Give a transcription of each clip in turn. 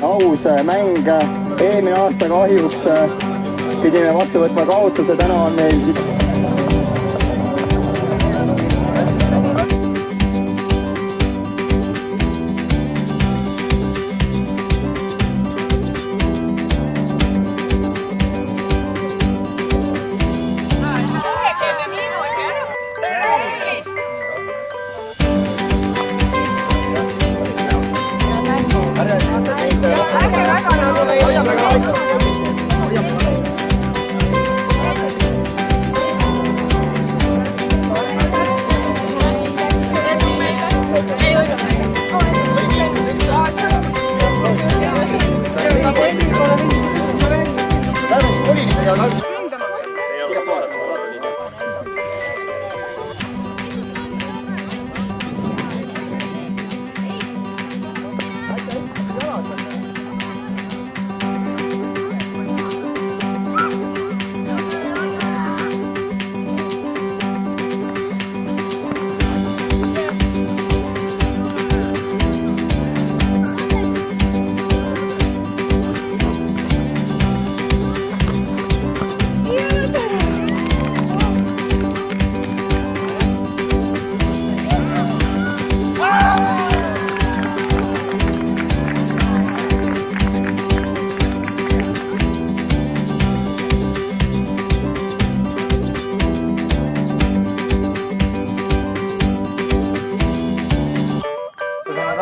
aus mäng. Eelmine aasta kahjuks pidime vastu võtma kaotuse, täna on meil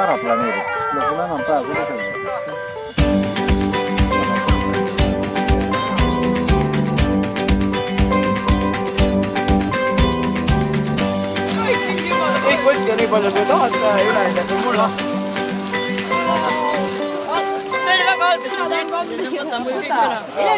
ära planeerid, kuule sul enam pääsu ka selline. Kõik võtke nii palju kui tahad ja ülejäänud on mulle. See oli väga halb, et sa teed kaamil, võtan või kõik ära.